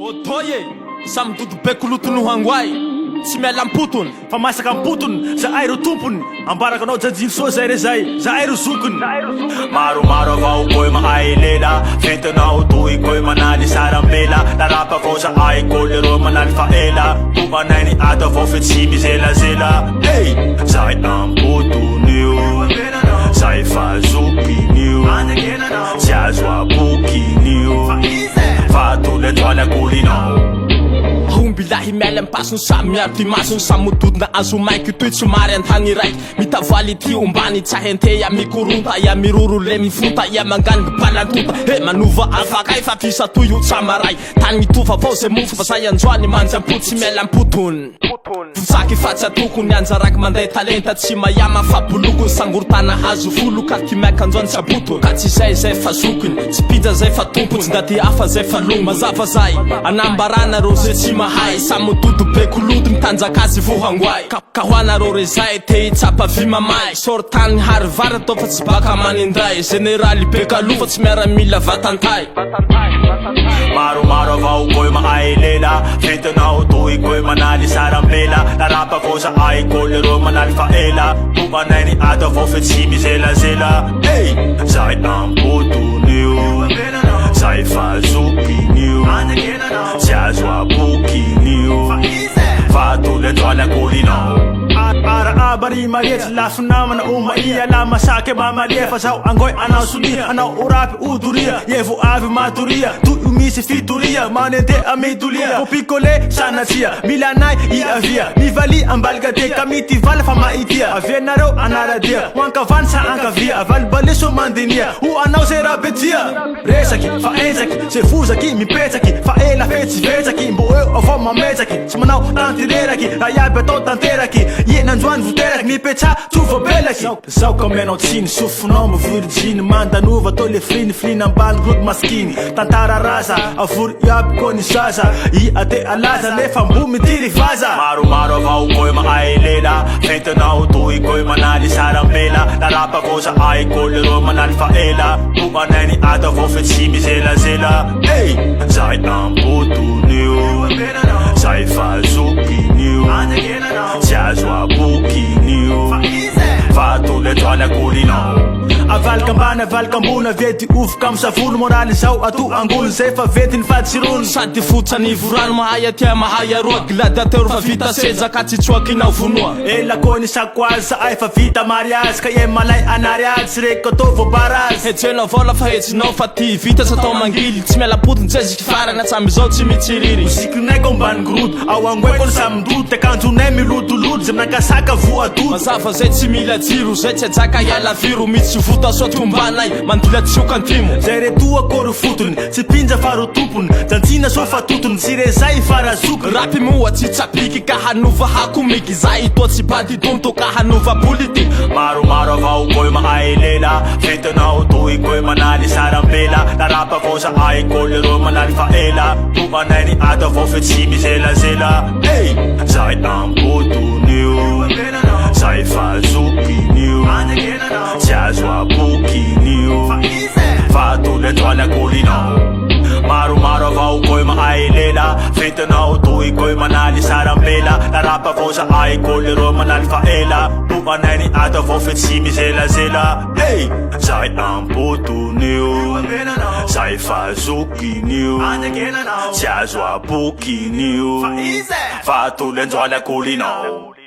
Otoye, samy dodobe kolotony hangoay, tsy miala ampotony fa masaka ampotony zahay ro tompony ambaraka anao janjiny soa zay re zay zahay ro zokony maromaro avao koa mahay lela fentinao toy koa manaly sarambela narapa avao zahay koa lereo manaly faela tomanainy ato avao fe tsy mizelazela ey zahay ampotony io zahay fa zokiny io tsy azo abokiny io fa tolendoaly akolinao bilahy miala mipasony samy miaro ty masony samy mododina azo maiky toy tsy mary antany raiky mitavaly ty ombany tsahente ia mikoronta ia miroro le mifonta ia manganiky balantota e manova afakay fa fisa toy io tsamaray tany mitova avao ze mofo fa say anjoany manjy ampoto tsy miala ampotony fotsaky fa tsy atokony anjaraky manday talenta tsy mayama fa bolokony sangorotana hazo folo ka ty maika anjoany tsy ampotony ka tsy zay fa zokiny tsy pija zay fa tompony tsy daty hafa zay fa lomo mazava zay anambarana ro ze tsy mahay samy dodobe kolody mitanjakazy vohangoay ka hoanareo re zay te hitsapa vy mamay sory tany harivary atao fa tsy baka manindray generaly be kalofa tsy miaramila vatantay maromaro avao koa mahay lela fentinao toy koa manaly sarambela narapa avao zahay koa lereo manaly faela tomanainy ato avao fe tsy mizelazela ey zahay ampotony io zahay fa zokiny io tsy azo abokiny io fa tolendoaly akolinao araabary marietsy lafy namana omaia la masake mamalia fa zaho angoy anao solia anao orapy odoria evo avy matoria toy misy fitoria manende amidolia popikole sanatsia milanay iavia mivali ambalgate kamitivala fa maitia avianareo anaradia hoankavany sa ankavia avalibaleso mandinia ho anao zay rabetia resaky fa enjaky ze fozaky mipetsaky fa ela fe tsy vetsaky mbo eo avao mametsaky tsy manao tantireraky raha iaby atao tanteraky ienandroany voteraky mipetsa tsovabelaky zao ka menao tsiny sofonao mavirjiny mandanova atao le flinifliny ambany grody maskiny tantara raza avory iaby koa ny zaza i ate alaza nefa mbo mitiry vaza maromaro avao koa mahay lela fentinao toy koa manaly sarambela narapa avao zahay koa lereo manaly faela tomanainy ato avao fe tsy mizelazela ey zahay ampotony io zahay fa zokiny io tsy azo abokiny io fa tolendoaly akolinao avalika ambany avalika ambony vety ovoka amy savolo moraly zao ato angolony zay fa vety ny fadisirony sady fotsany vorano mahay atia mahay aroa gladiateur fa vita sezaka tsy tsoakinao vonoa ela koa ny sakoazy zahay fa vita mariazy ka ie malay anariady sy reky atao voabarazy hetsena avao lafa hetsinao fa ty vita sy atao mangily tsy miala potony jeziky farany atsamby zao tsy mitsiriry musikinay ko ambany grody ao angoay koa ny samindrody tekanjonay milodolody ze minakasaka voadody mazava zay tsy mila jiro zay tsy ajaka iala viro mitsy vota soa tombanay mandila tsiokantimo zay retoa koa ro fotony tsy pinja fa ro tompony janjina soa fa totony tsy re zay farazokony rapy moa tsy tsapiky ka hanova hakomiky zay toa tsy bady tonto ka hanova politiky maromaro avao koa mahay lela fentinao toy koa manaly sarambela narapa avao zahay koa lereo manaly faela tomanainy ato avao fe tsy mizelazela ey zahay ampotony io zahay fa zokiny io tsy azo abokiny io fa tolendoaly akolinao maromaro avao koa mahay lela fentinao toy koa manaly sarambela narapa avao zahay koa lereo manaly faela tomanainy ato avao fe tsy mizelazela ey zahay ampotony io zahay fa zokiny io tsy azo abokiny io fa tolendoaly akolinao